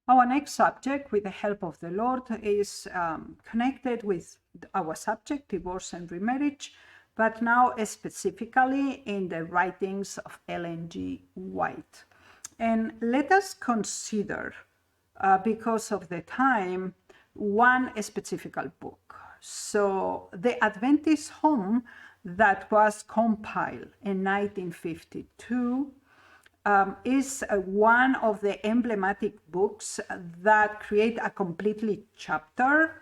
Our next subject, with the help of the Lord, is connected with our subject, divorce and remarriage, but now specifically in the writings of Ellen G. White. And let us consider, because of the time, one specific book. So, The Adventist Home, that was compiled in 1952, is one of the emblematic books that create a completely chapter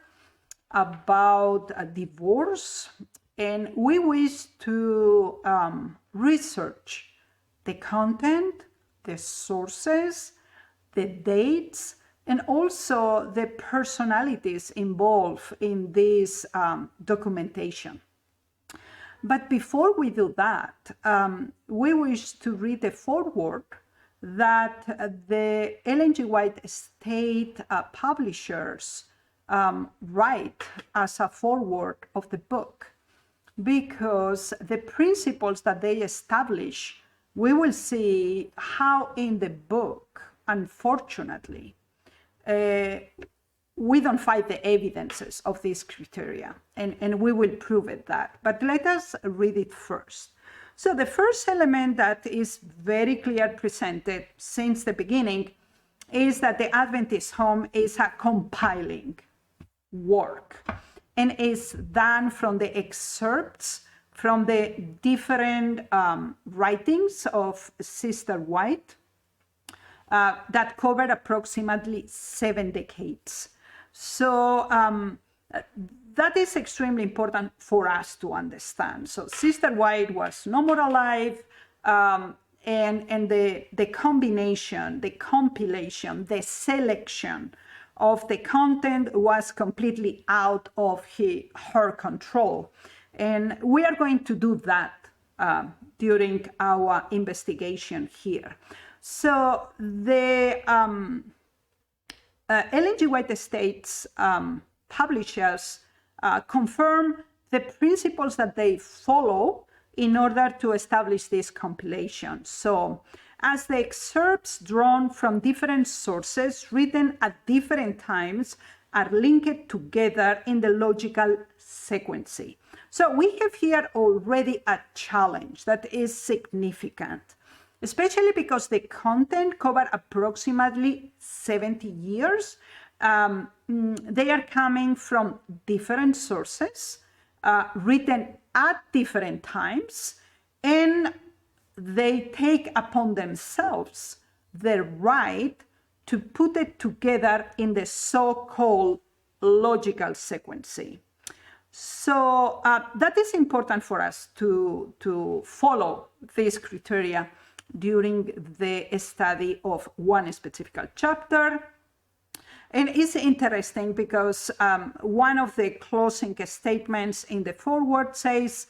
about a divorce. And we wish to research the content, the sources, the dates, and also the personalities involved in this documentation. But before we do that, we wish to read the foreword that the Ellen G. White Estate publishers write as a foreword of the book, because the principles that they establish, we will see how in the book, unfortunately, we don't find the evidences of these criteria, and we will prove it that. But let us read it first. So the first element that is very clear presented since the beginning is that the Adventist Home is a compiling work and is done from the excerpts from the different writings of Sister White that covered approximately 7 decades. So that is extremely important for us to understand. So Sister White was no more alive, and the combination, the compilation, the selection of the content was completely out of her control. And we are going to do that during our investigation here. So the Ellen G. White Estate's publishers confirm the principles that they follow in order to establish this compilation. So, as the excerpts drawn from different sources written at different times are linked together in the logical sequence. So we have here already a challenge that is significant, especially because the content covered approximately 70 years. They are coming from different sources, written at different times, and they take upon themselves the right to put it together in the so-called logical sequence. So that is important for us to follow these criteria during the study of one specific chapter. And it's interesting because one of the closing statements in the foreword says,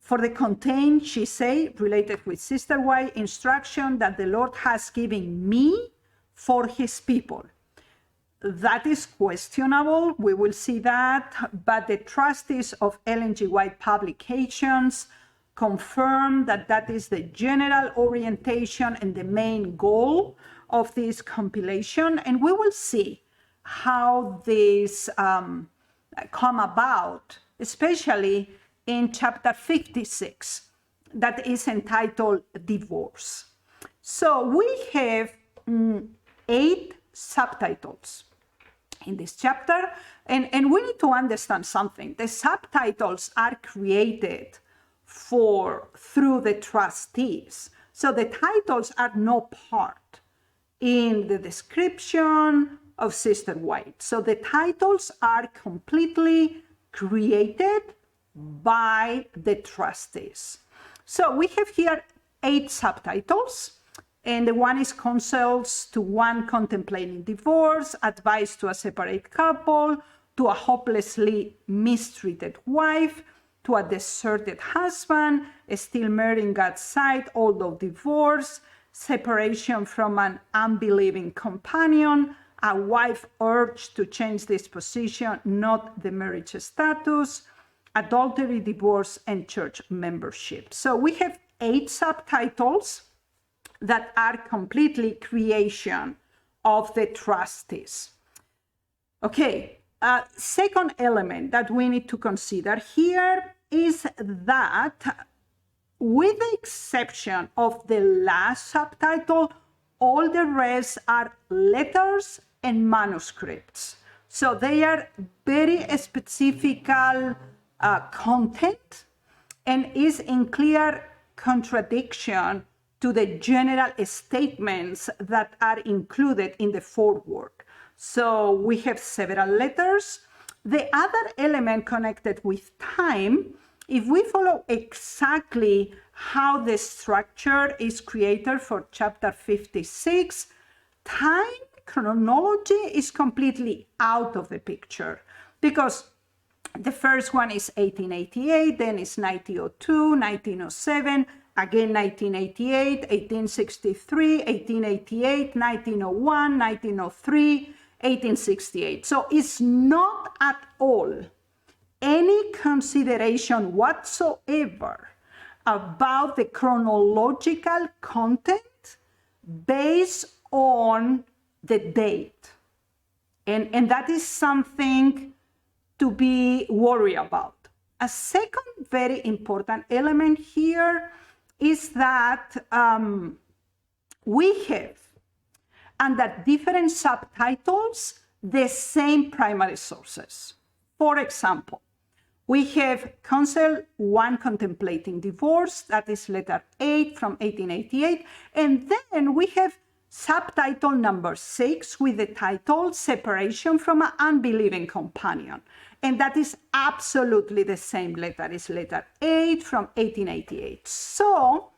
for the content, she say, related with Sister White, instruction that the Lord has given me for his people. That is questionable, we will see that, but the trustees of Ellen G. White Publications confirm that that is the general orientation and the main goal of this compilation. And we will see how this come about, especially in chapter 56, that is entitled Divorce. So we have 8 subtitles in this chapter, and we need to understand something. The subtitles are created through the trustees. So the titles are no part in the description of Sister White. So the titles are completely created by the trustees. So we have here 8 subtitles, and the one is Counsels to One Contemplating Divorce, Advice to a Separate Couple, to a Hopelessly Mistreated Wife, to a Deserted Husband, Still Married in God's Sight, Although Divorced, Separation from an Unbelieving Companion, A Wife Urged to Change Disposition, Not the Marriage Status, Adultery, Divorce, and Church Membership. So we have 8 subtitles that are completely creation of the trustees. Okay, second element that we need to consider here is that, with the exception of the last subtitle, all the rest are letters and manuscripts. So they are very specific content and is in clear contradiction to the general statements that are included in the foreword. So we have several letters. The other element connected with time, if we follow exactly how the structure is created for chapter 56, time chronology is completely out of the picture, because the first one is 1888, then it's 1902, 1907, again 1988, 1863, 1888, 1901, 1903, 1868. So it's not at all any consideration whatsoever about the chronological content based on the date. And that is something to be worried about. A second very important element here is that we have, under different subtitles, the same primary sources. For example, we have Council 1 Contemplating Divorce, that is letter 8 from 1888, and then we have subtitle number 6 with the title Separation from an Unbelieving Companion. And that is absolutely the same letter, it's letter 8 from 1888. So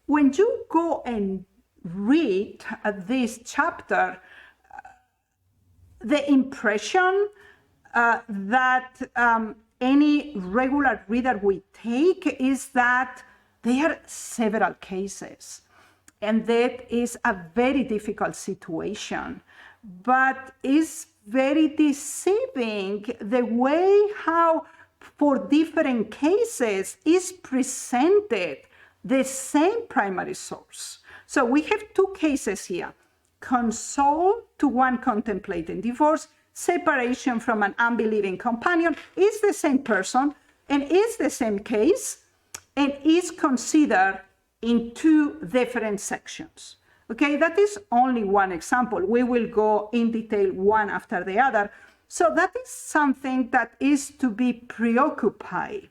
when you go and read this chapter, the impression that any regular reader will take is that there are several cases. And that is a very difficult situation, but it's very deceiving the way how, for different cases, is presented the same primary source. So we have two cases here: Console to One Contemplating Divorce, Separation from an Unbelieving Companion is the same person and is the same case and is considered in two different sections. Okay, that is only one example. We will go in detail one after the other. So that is something that is to be preoccupied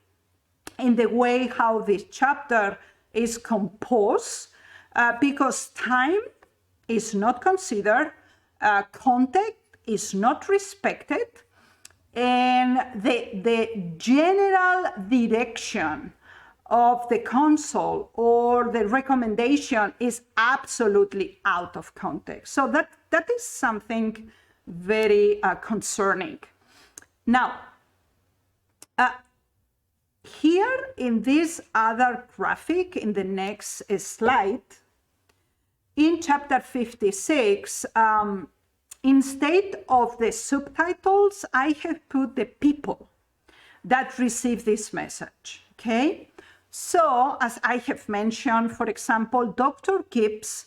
in the way how this chapter is composed, because time is not considered, context is not respected, and the general direction of the council or the recommendation is absolutely out of context. So that is something very concerning. Now, here in this other graphic, in the next slide, in chapter 56, instead of the subtitles, I have put the people that receive this message, okay? So, as I have mentioned, for example, Dr. Gibbs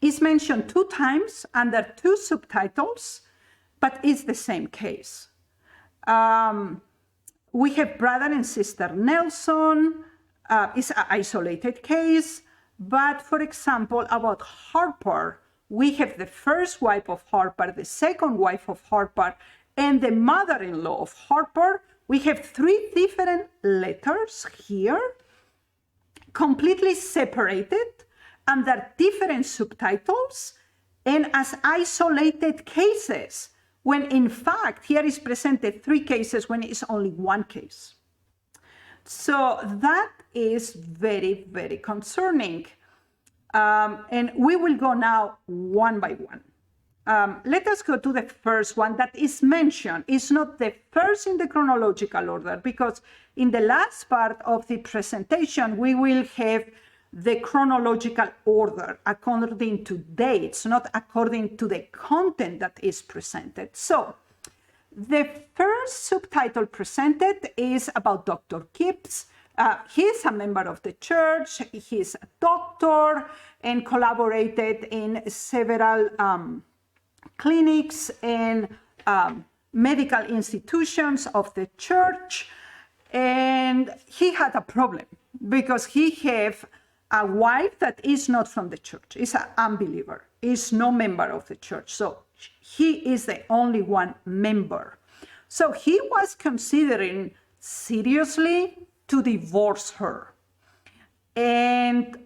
is mentioned 2 times under 2 subtitles, but it's the same case. We have Brother and Sister Nelson, it's an isolated case, but for example, about Harper, we have the first wife of Harper, the second wife of Harper, and the mother-in-law of Harper. We have 3 different letters here, completely separated under different subtitles and as isolated cases, when in fact here is presented 3 cases when it's only 1 case. So that is very, very concerning. And we will go now one by one. Let us go to the first one that is mentioned. It's not the first in the chronological order, because in the last part of the presentation, we will have the chronological order according to dates, not according to the content that is presented. So the first subtitle presented is about Dr. Gibbs, He's a member of the church, he's a doctor, and collaborated in several clinics and medical institutions of the church. And he had a problem because he have a wife that is not from the church, is an unbeliever, is no member of the church. So he is the only one member. So he was considering seriously to divorce her. And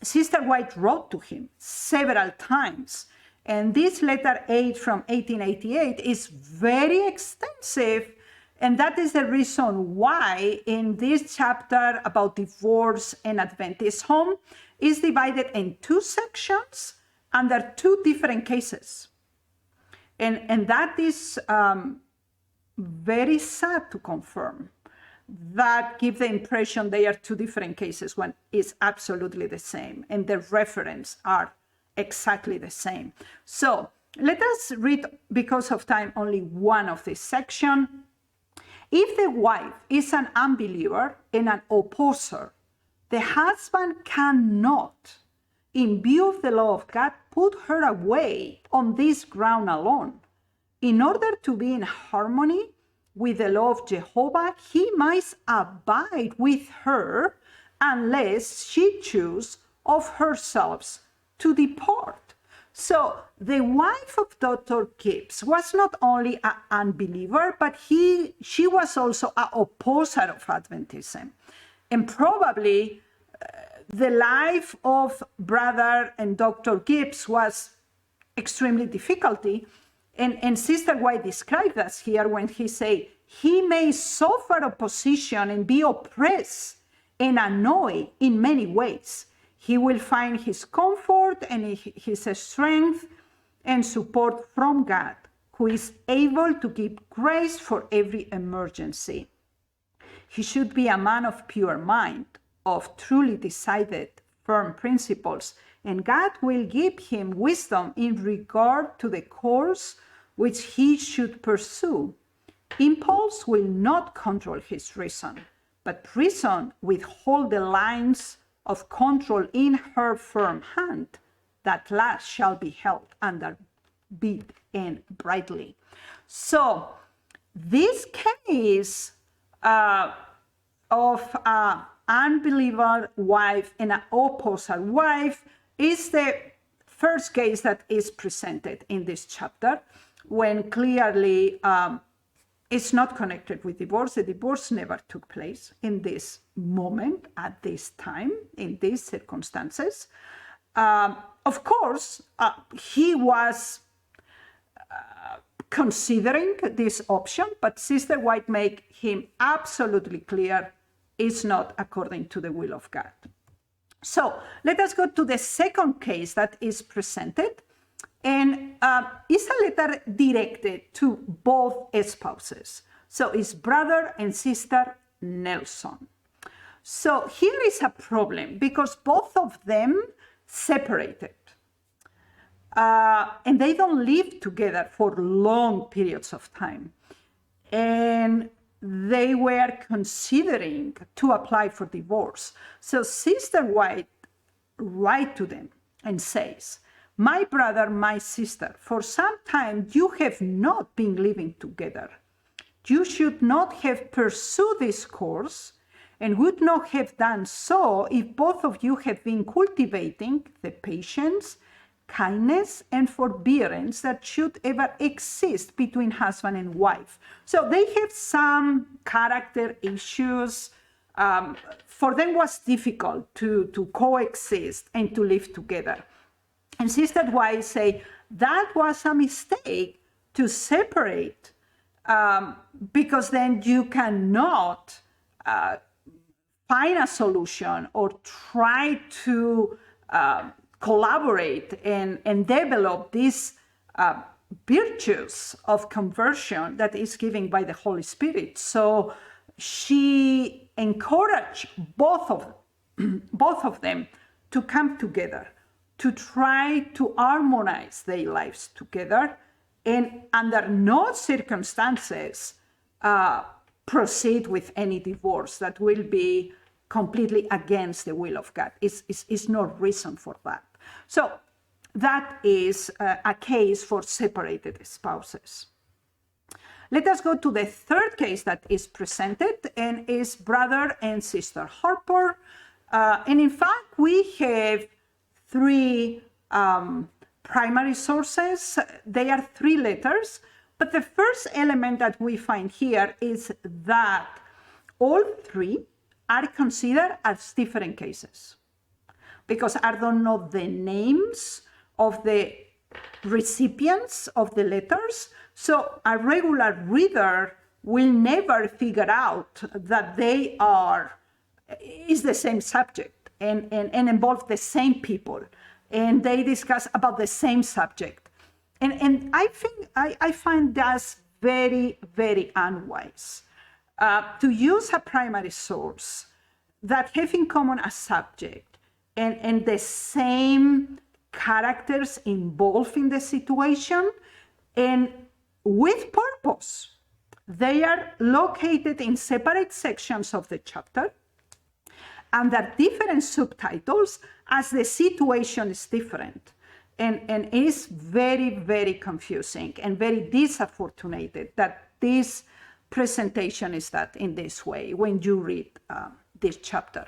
Sister White wrote to him several times. And this letter 8 from 1888 is very extensive. And that is the reason why in this chapter about divorce and Adventist home is divided in 2 sections under 2 different cases. And that is very sad to confirm. That gives the impression they are 2 different cases when it's absolutely the same. And the reference are exactly the same. So let us read, because of time, only one of this section. If the wife is an unbeliever and an opposer, the husband cannot, in view of the law of God, put her away on this ground alone. In order to be in harmony with the law of Jehovah, he must abide with her unless she choose of herself to depart. So the wife of Dr. Gibbs was not only an unbeliever, but she was also an opposer of Adventism. And probably the life of Brother and Dr. Gibbs was extremely difficult. And Sister White described us here when he said, he may suffer opposition and be oppressed and annoyed in many ways. He will find his comfort and his strength and support from God, who is able to give grace for every emergency. He should be a man of pure mind, of truly decided, firm principles, and God will give him wisdom in regard to the course which he should pursue. Impulse will not control his reason, but reason withhold the lines of control in her firm hand, that last shall be held under bit and brightly. So this case of an unbeliever wife and an opposer wife is the first case that is presented in this chapter, when clearly it's not connected with divorce. The divorce never took place in this moment, at this time, in these circumstances. Of course, he was considering this option, but Sister White made him absolutely clear it's not according to the will of God. So let us go to the second case that is presented. And it's a letter directed to both spouses. So it's Brother and Sister Nelson. So here is a problem because both of them separated. And they don't live together for long periods of time. And they were considering to apply for divorce. So Sister White writes to them and says, my brother, my sister, for some time you have not been living together. You should not have pursued this course and would not have done so if both of you had been cultivating the patience, kindness, and forbearance that should ever exist between husband and wife. So they have some character issues. For them it was difficult to coexist and to live together. And Sister White say that was a mistake to separate because then you cannot find a solution or try to collaborate and develop these virtues of conversion that is given by the Holy Spirit. So she encouraged both of them to come together, to try to harmonize their lives together, and under no circumstances proceed with any divorce that will be completely against the will of God. It's no reason for that. So that is a case for separated spouses. Let us go to the third case that is presented, and is brother and sister Harper. And in fact, we have three primary sources. They are three letters. But the first element that we find here is that all three are considered as different cases, because I don't know the names of the recipients of the letters. So a regular reader will never figure out that they is the same subject and involve the same people, and they discuss about the same subject. And I find that's very, very unwise. To use a primary source that have in common a subject and the same characters involved in the situation, and with purpose. They are located in separate sections of the chapter under different subtitles as the situation is different. And it is very, very confusing and very disappointed that this presentation is that in this way when you read this chapter.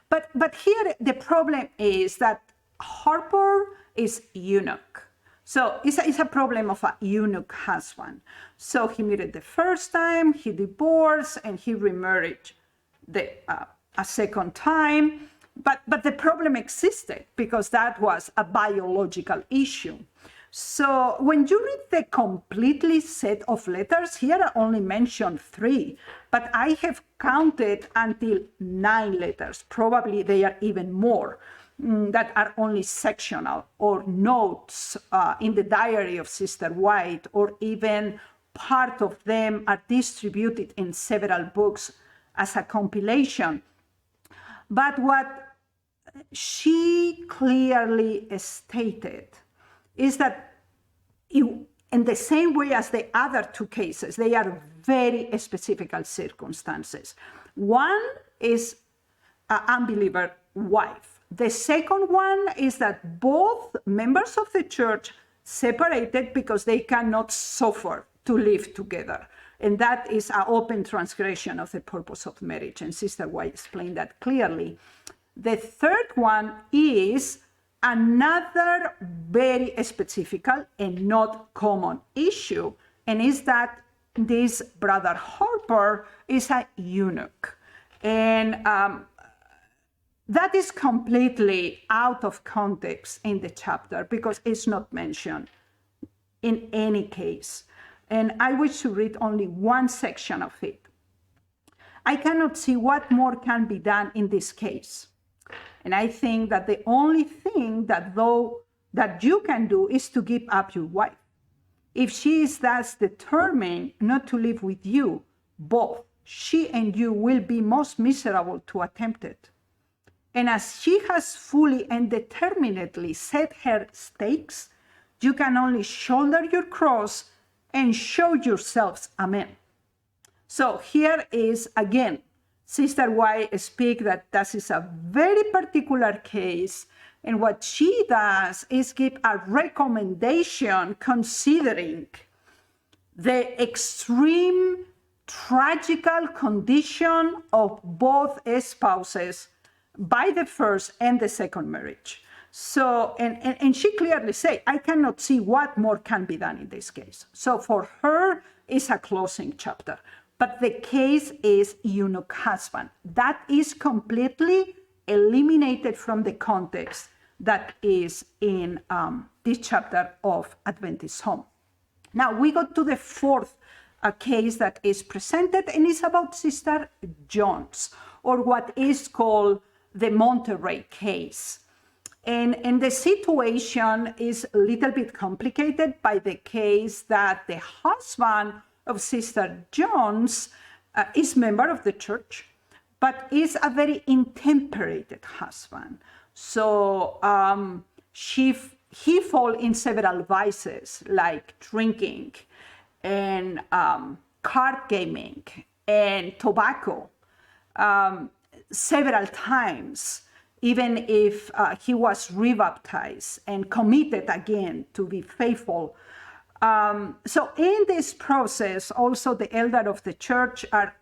But here the problem is that Harper is eunuch. So it's a problem of a eunuch husband. So he married the first time, he divorced, and he remarried a second time. But the problem existed because that was a biological issue. So when you read the completely set of letters, here I only mentioned 3, but I have counted until 9 letters. Probably they are even more that are only sectional or notes in the diary of Sister White, or even part of them are distributed in several books as a compilation. But what she clearly stated is that in the same way as the other 2 cases, they are very specific circumstances. One is an unbeliever wife. The second one is that both members of the church separated because they cannot suffer to live together. And that is an open transgression of the purpose of marriage. And Sister White explained that clearly. The third one is another very specific and not common issue, and is that this brother Harper is a eunuch. And that is completely out of context in the chapter because it's not mentioned in any case. And I wish to read only one section of it. I cannot see what more can be done in this case. And I think that the only thing that you can do is to give up your wife. If she is thus determined not to live with you, both she and you will be most miserable to attempt it. And as she has fully and determinedly set her stakes, you can only shoulder your cross and show yourselves amen. So here is again, Sister White speaks that this is a very particular case, and what she does is give a recommendation considering the extreme tragical condition of both spouses by the first and the second marriage. So, and she clearly said, I cannot see what more can be done in this case. So for her, it's a closing chapter. But the case is eunuch husband. That is completely eliminated from the context that is in this chapter of Adventist Home. Now we go to the fourth case that is presented, and it's about Sister Jones, or what is called the Monterey case. And the situation is a little bit complicated by the case that the husband of Sister Jones is member of the church, but is a very intemperate husband. So he fall in several vices like drinking and card gaming and Tobacco several times, even if he was rebaptized and committed again to be faithful. So in this process, also the elder of the church are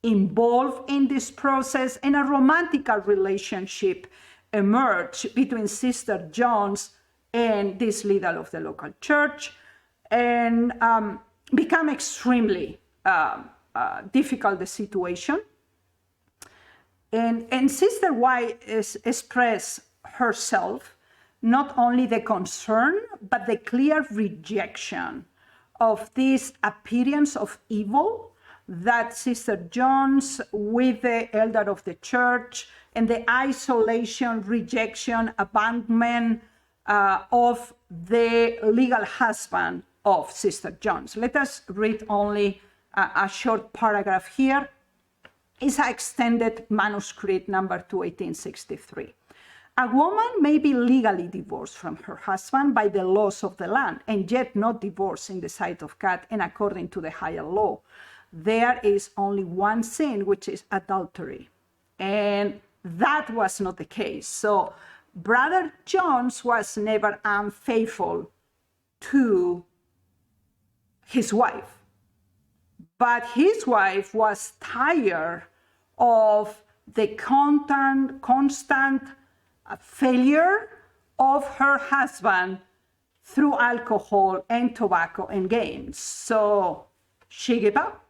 involved in this process, and a romantic relationship emerged between Sister Jones and this leader of the local church, and become extremely difficult the situation. And Sister White expressed herself not only the concern, but the clear rejection of this appearance of evil that Sister Jones, with the elder of the church, and the isolation, rejection, abandonment of the legal husband of Sister Jones. Let us read only a short paragraph here. It's an extended manuscript number 1863. A woman may be legally divorced from her husband by the laws of the land, and yet not divorced in the sight of God and according to the higher law. There is only one sin, which is adultery. And that was not the case. So Brother Jones was never unfaithful to his wife. But his wife was tired of the constant failure of her husband through alcohol and tobacco and games. So she gave up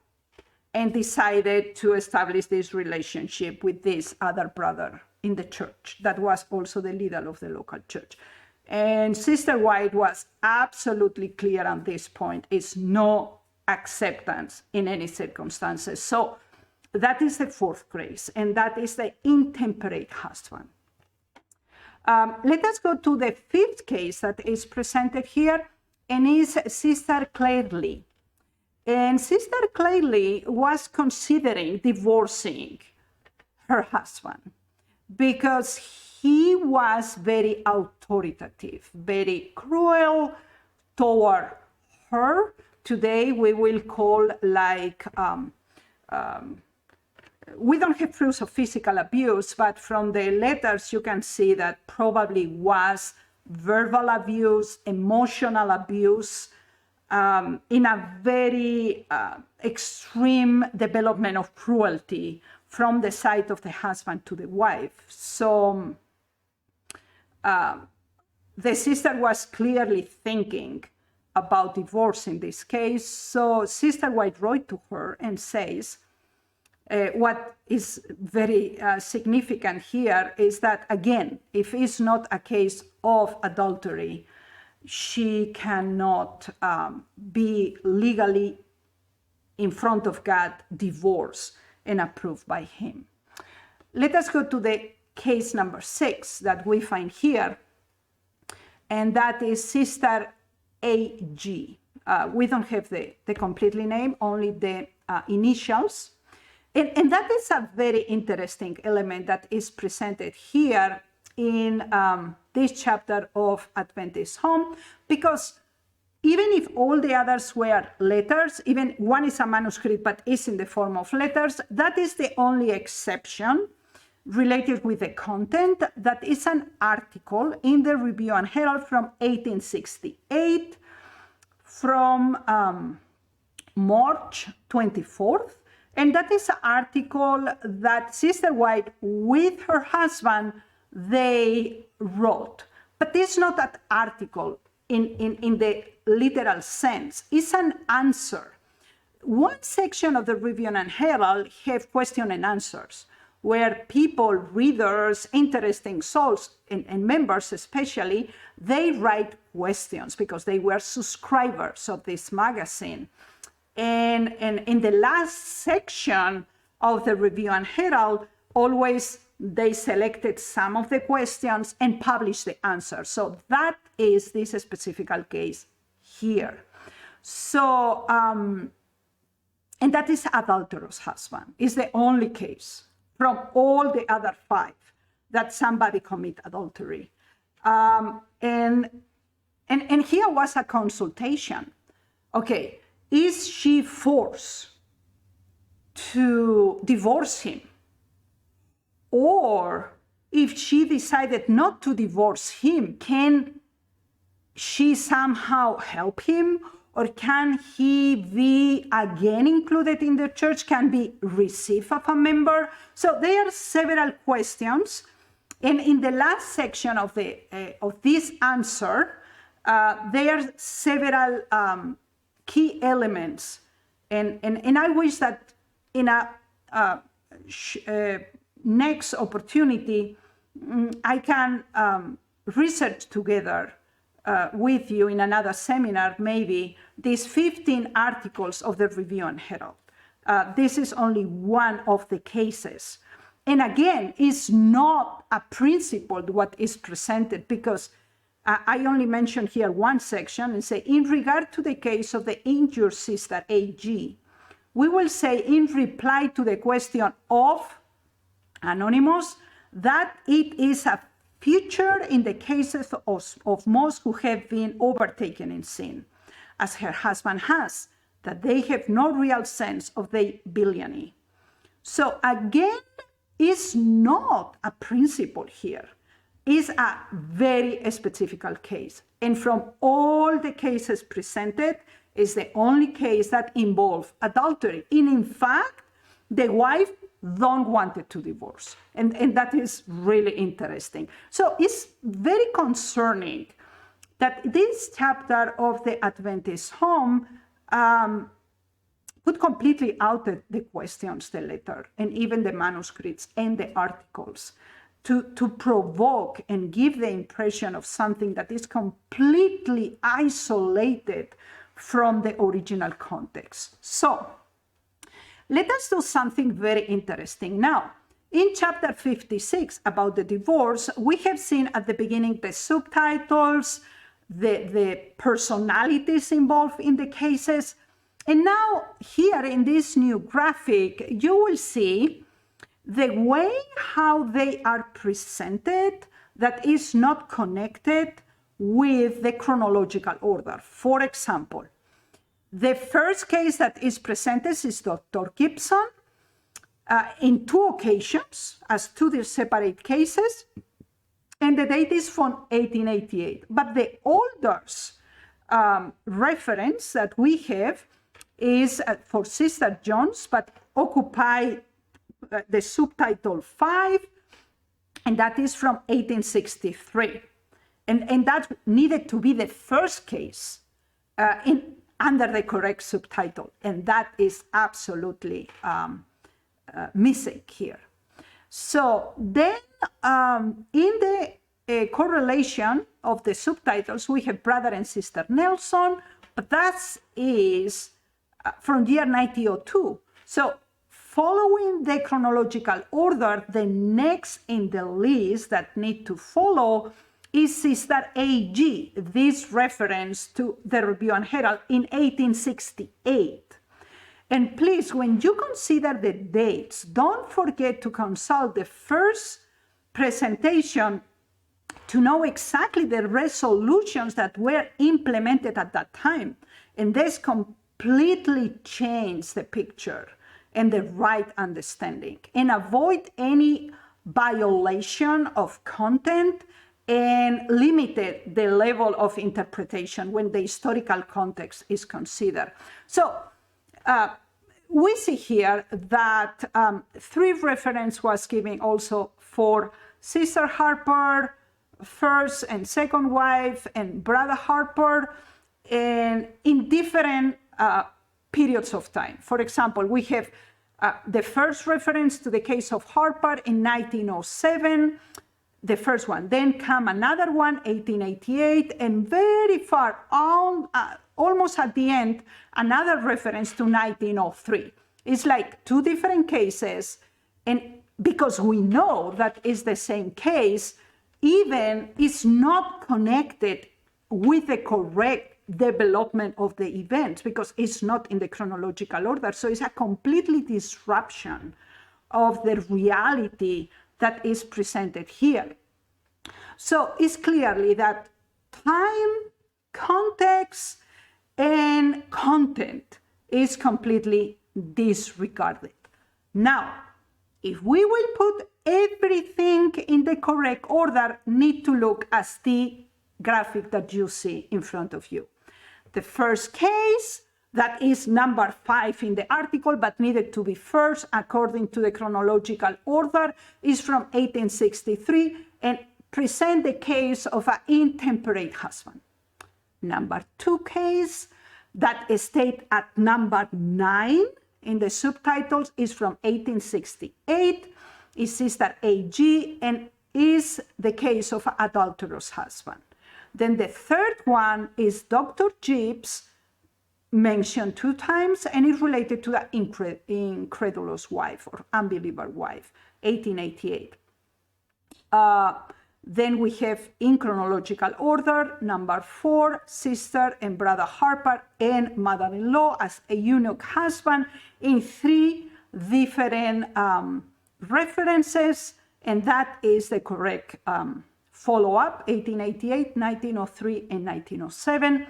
and decided to establish this relationship with this other brother in the church that was also the leader of the local church. And Sister White was absolutely clear on this point. It's no acceptance in any circumstances. So that is the fourth grace, and that is the intemperate husband. Let us go to the fifth case that is presented here, and is Sister Claire Lee. And Sister Claire Lee was considering divorcing her husband because he was very authoritative, very cruel toward her. Today we will call like, we don't have proofs of physical abuse, but from the letters you can see that probably was verbal abuse, emotional abuse, in a very extreme development of cruelty from the side of the husband to the wife. So the sister was clearly thinking about divorce in this case. So Sister White wrote to her and says, what is very significant here is that, again, if it's not a case of adultery, she cannot be legally in front of God divorced and approved by him. Let us go to the case number 6 that we find here, and that is Sister A.G. We don't have the completely name, only the initials. And that is a very interesting element that is presented here in this chapter of Adventist Home, because even if all the others were letters, even one is a manuscript but is in the form of letters, that is the only exception related with the content. That is an article in the Review and Herald from 1868 from March 24th. And that is an article that Sister White, with her husband, they wrote. But it's not an article in the literal sense. It's an answer. One section of the Review and Herald have question and answers, where people, readers, interesting souls, and members especially, they write questions because they were subscribers of this magazine. And in the last section of the Review and Herald, always they selected some of the questions and published the answers. So that is this specific case here. So, and that is adulterous husband. It's the only case from all the other 5 that somebody commit adultery. And here was a consultation. Okay. Is she forced to divorce him. Or if she decided not to divorce him, can she somehow help him? Or can he be again included in the church? Can be received as a member? So there are several questions. And in the last section of this answer, there are several key elements. And I wish that in a next opportunity, I can research together with you in another seminar, maybe, these 15 articles of the Review and Herald. This is only one of the cases. And again, it's not a principle what is presented, because I only mention here one section and say, in regard to the case of the injured sister AG, we will say in reply to the question of Anonymous that it is a feature in the cases of most who have been overtaken in sin, as her husband has, that they have no real sense of their villainy. So again, it's not a principle here. It's a very specific case. And from all the cases presented, it's the only case that involves adultery. And in fact, the wife don't want it to divorce. And that is really interesting. So it's very concerning that this chapter of the Adventist Home would completely out the questions, the letter, and even the manuscripts and the articles to provoke and give the impression of something that is completely isolated from the original context. So let us do something very interesting. Now, in chapter 56 about the divorce, we have seen at the beginning the subtitles, the personalities involved in the cases. And now here in this new graphic, you will see the way how they are presented that is not connected with the chronological order. For example, the first case that is presented is Dr. Gibson in two occasions as two separate cases, and the date is from 1888. But the oldest reference that we have is for Sister Jones, but occupy the subtitle 5, and that is from 1863. And that needed to be the first case under the correct subtitle, and that is absolutely missing here. So then in the correlation of the subtitles, we have Brother and Sister Nelson, but that is from year 1902. So following the chronological order, the next in the list that need to follow is Sister AG, this reference to the Review and Herald in 1868. And please, when you consider the dates, don't forget to consult the first presentation to know exactly the resolutions that were implemented at that time. And this completely changed the picture and the right understanding, and avoid any violation of content and limited the level of interpretation when the historical context is considered. So we see here that 3 reference was given also for Sister Harper, first and second wife, and Brother Harper, and in different periods of time. For example, we have the first reference to the case of Harper in 1907, the first one. Then come another one, 1888, and very far on, almost at the end, another reference to 1903. It's like 2 different cases, and because we know that it's the same case, even it's not connected with the correct development of the events, because it's not in the chronological order. So it's a completely disruption of the reality that is presented here. So it's clearly that time, context, and content is completely disregarded. Now, if we will put everything in the correct order, need to look as the graphic that you see in front of you. The first case, that is number 5 in the article, but needed to be first according to the chronological order, is from 1863 and present the case of an intemperate husband. Number 2 case, that state at number 9 in the subtitles, is from 1868, is Sister A.G., and is the case of an adulterous husband. Then the third one is Dr. Gibbs, mentioned 2 times, and is related to the incredulous wife or unbeliever wife, 1888. Then we have in chronological order, number 4, sister and brother Harper and mother-in-law as a eunuch husband in 3 different references, and that is the correct follow-up, 1888, 1903, and 1907.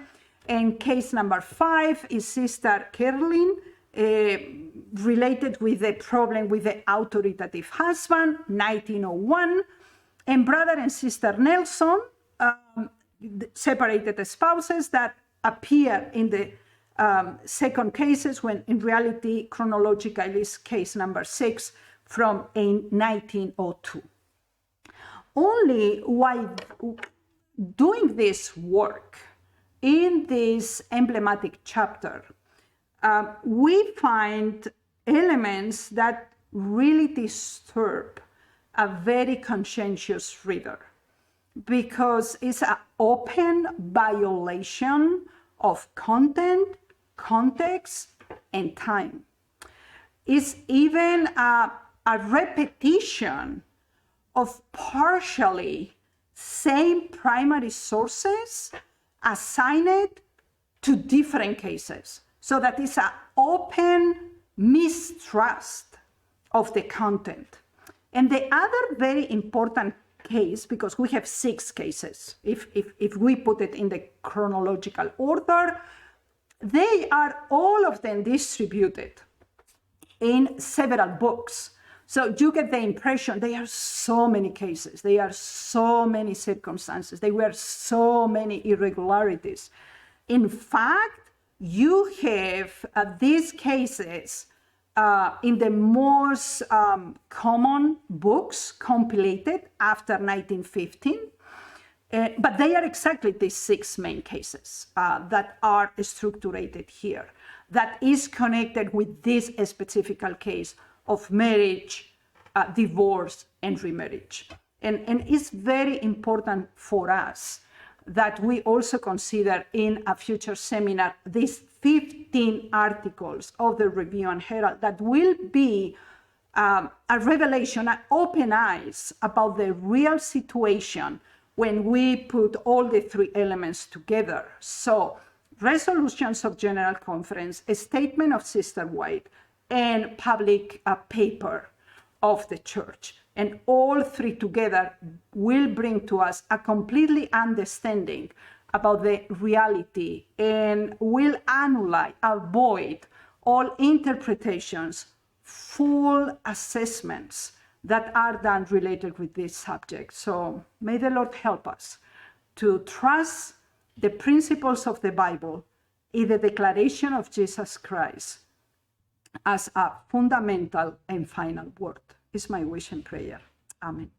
And case number 5 is Sister Kerlin, related with the problem with the authoritative husband, 1901. And brother and sister Nelson, separated spouses that appear in the second cases, when in reality, chronologically, is case number 6 from 1902. Only while doing this work in this emblematic chapter, we find elements that really disturb a very conscientious reader, because it's an open violation of content, context, and time. It's even a repetition of partially same primary sources assigned to different cases. So that is an open mistrust of the content. And the other very important case, because we have 6 cases, if we put it in the chronological order, they are all of them distributed in several books. So you get the impression there are so many cases, there are so many circumstances, there were so many irregularities. In fact, you have these cases in the most common books compilated after 1915, but they are exactly these 6 main cases that are structured here, that is connected with this specific case of marriage, divorce, and remarriage. And it's very important for us that we also consider in a future seminar these 15 articles of the Review and Herald that will be a revelation, an open eyes about the real situation when we put all the 3 elements together. So resolutions of General Conference, a statement of Sister White, and public paper of the church. And all 3 together will bring to us a completely understanding about the reality, and will avoid all interpretations, full assessments that are done related with this subject. So may the Lord help us to trust the principles of the Bible in the declaration of Jesus Christ as a fundamental and final word. Is my wish and prayer. Amen.